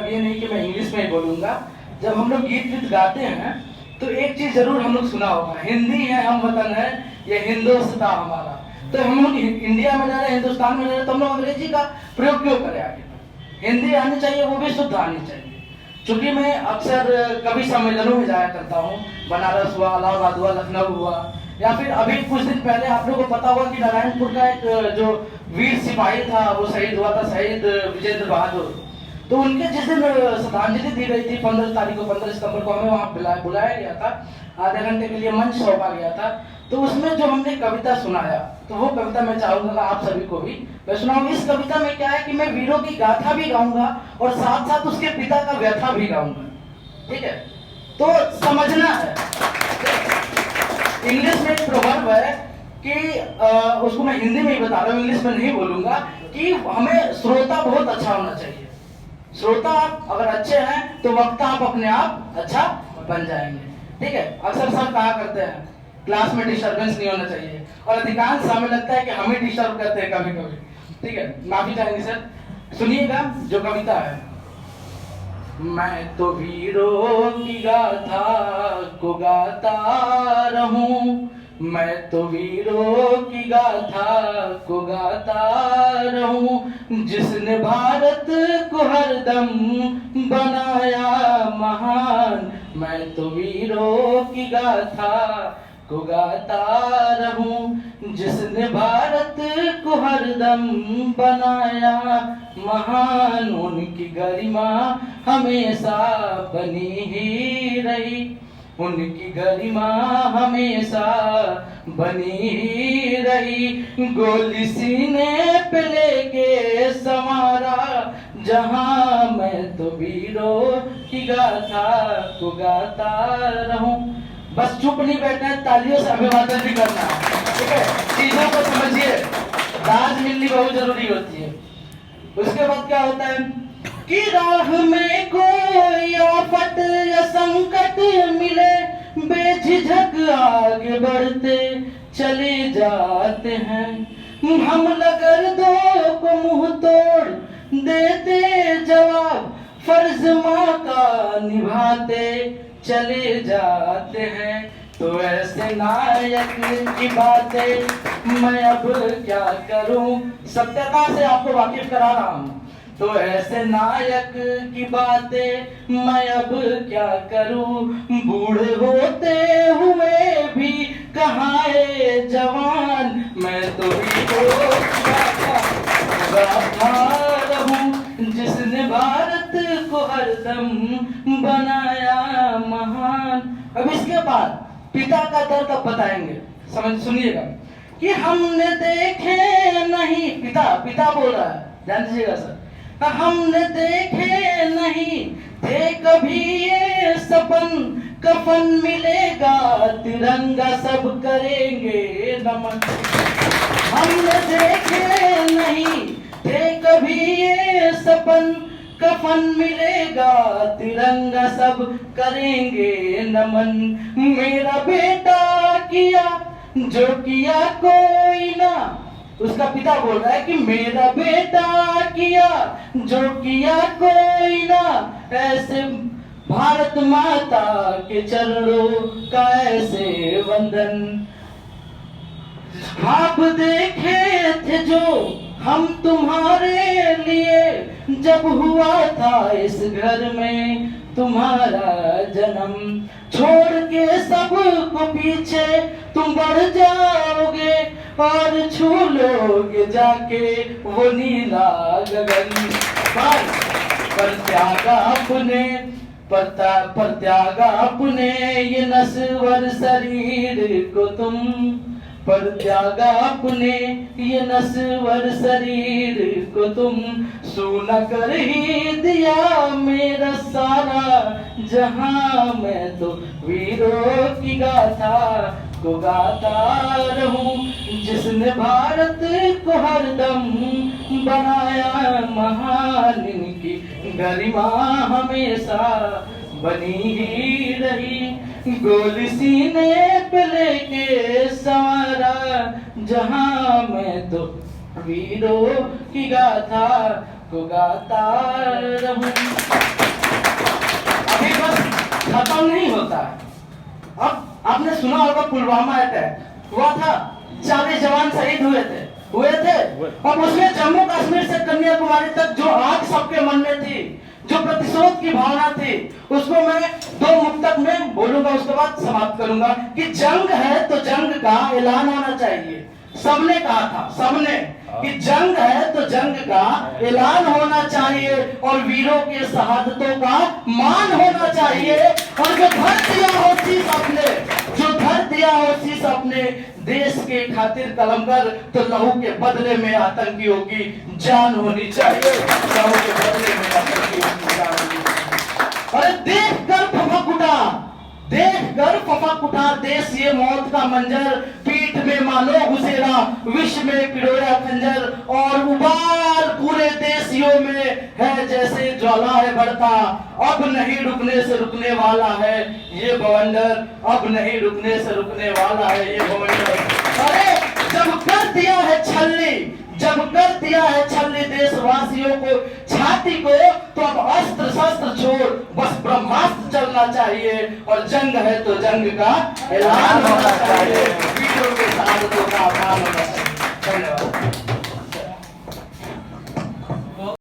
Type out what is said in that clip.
मतलब ये नहीं कि मैं इंग्लिश में ही बोलूँगा। जब हम लोग गीत वीत गाते हैं तो एक चीज़ जरूर हम लोग सुना होगा, हिंदी है हम वतन है, ये हिंदुस्तान हमारा। तो हम लोग इंडिया में रह रहे हैं, हिंदुस्तान में रह रहे हैं, तो हम लोग अंग्रेजी का प्रयोग क्यों करें आगे? हिंदी आनी चाहिए, वो भी शुद्ध आनी चाहिए। चूंकि मैं अक्सर कवि सम्मेलनों में जाया करता हूँ, बनारस हुआ, इलाहाबाद हुआ, लखनऊ हुआ, या फिर अभी कुछ दिन पहले आप लोगों को पता होगा कि नारायणपुर का एक जो वीर सिपाही था वो शहीद हुआ था, शहीद विजेंद्र बहादुर। तो उनके जिस दिन श्रद्धांजलि दी गई थी 15 तारीख को, 15 सितंबर को हमें वहाँ बुलाया गया था, आधे घंटे के लिए मंच सौंपा गया था। तो उसमें जो हमने कविता सुनाया, तो वो कविता मैं चाहूंगा आप सभी को भी मैं सुनाऊं। इस कविता में क्या है कि मैं वीरों की गाथा भी गाऊंगा और साथ साथ उसके पिता का व्यथा भी गाऊंगा, ठीक है? तो समझना है, इंग्लिश में एक प्रोवर्ब है कि उसको मैं हिंदी में ही बता रहा हूँ, इंग्लिश में नहीं बोलूंगा, कि हमें श्रोता बहुत अच्छा होना चाहिए। श्रोता आप अगर अच्छे हैं तो वक्ता आप अपने आप अच्छा बन जाएंगे, ठीक है? अक्सर सब कहा करते हैं क्लास में डिस्टर्बेंस नहीं होना चाहिए, और अधिकांश समय लगता है कि हम ही डिस्टर्ब करते हैं कभी कभी, ठीक है? माफी चाहेंगे सर। सुनिएगा जो कविता है। मैं तो वीरों की गाथा को गाता रहूं, मैं तो वीरों की गाथा को गाता रहूं, जिसने भारत को हरदम बनाया महान। मैं तो वीरों की गाथा को गाता रहूं, जिसने भारत को हरदम बनाया महान। उनकी गरिमा हमेशा बनी ही रही, उनकी गरिमा हमेशा बनी ही रही। गोली सीने पे लेके संवारा जहां, मैं तो वीरों की गाथा को गाता रहूं। बस चुप नहीं बैठना है, तालियों से अभिवादन भी करना है, ठीक है? चीजों को समझिए, राज मिलनी बहुत जरूरी होती है। उसके बाद क्या होता है कि राह में कोई आफत या संकट मिले, बेझिझक आगे बढ़ते चले जाते हैं। हम लगर दो को मुंह तोड़ देते जवाब, फर्ज माँ का निभाते चले जाते हैं। तो ऐसे नायक की बातें मैं अब क्या करूं, सत्यता से आपको वाकिफ करा रहा हूं। तो ऐसे नायक की बातें मैं अब क्या करूं, बूढ़े होते हुए भी कहाँ जवान। मैं तो रहूं, जिसने भारत को हरदम बनाया महान। अब इसके बाद पिता का दर्द अब बताएंगे, समझ सुनिएगा कि हमने देखे नहीं, पिता बोल रहा है, ध्यान दीजिएगा सर। हमने देखे नहीं थे कभी ये सपन, कफन मिलेगा तिरंगा सब करेंगे नमन। हमने देखे नहीं थे कभी ये सपन, कफन मिलेगा तिरंगा सब करेंगे नमन। मेरा बेटा किया जो किया कोई ना, उसका पिता बोल रहा है कि मेरा बेटा किया जो किया कोई ना, ऐसे भारत माता के चरणों का ऐसे वंदन। ख्वाब देखे थे जो हम तुम्हारे लिए, जब हुआ था इस घर में तुम्हारा जन्म। छोड़ के सब को पीछे तुम बढ़ जाओगे, और छू लोगे जाके वो नीला गगन। पर त्यागा अपने पर त्यागा अपने ये नश्वर शरीर को तुम, पर त्यागा अपने ये नश्वर शरीर को तुम। सूना कर ही दिया मेरा सारा जहां, मैं तो वीरों की गाथा को गाता रहूं, जिसने भारत को हरदम बनाया महान। इनकी गरिमा हमेशा बनी ही रही, गोली सीने पे लेके संवारा जहां, मैं तो वीरों की गाथा को गाता रहूं। खत्म नहीं होता है। अब आपने सुना होगा पुलवामा अटैक हुआ था, 40 जवान शहीद हुए थे। अब उसमें जम्मू कश्मीर से कन्याकुमारी तक जो आग सबके मन में थी, जो प्रतिशोध की भावना थी, उसको मैं 2 मुक्तक में बोलूंगा, उसके बाद समाप्त करूंगा कि जंग है तो जंग का ऐलान होना चाहिए। सबने कहा था, सबने, कि जंग है तो जंग का ऐलान होना चाहिए और वीरों के शहादतों का मान होना चाहिए। और जो धर दिया हो शीश अपने, जो धर दिया हो शीश अपने देश के खातिर कलमगर, तो लहू के बदले में आतंकियों की जान होनी चाहिए। लहू के बदले में आतंकियों की जान होनी चाहिए। अरे देख कर फफक उठा, देख कर फफक उठा देश ये मौत का मंजर, पीठ में मानो घुसेरा विष में पिरोया खंजर, और उबाल पूरे देशियों में है जैसे ज्वाला है बढ़ता। अब नहीं रुकने से रुकने वाला है ये बवंडर, अब नहीं रुकने से रुकने वाला है ये बवंडर। अरे जब कर दिया है छलनी, जब कर दिया है छलनी देशवासियों को छाती को, तो अब अस्त्र शस्त्र छोड़ बस ब्रह्मास्त्र चलना चाहिए। और जंग है तो जंग का ऐलान होना चाहिए, वीरों के शहादतों का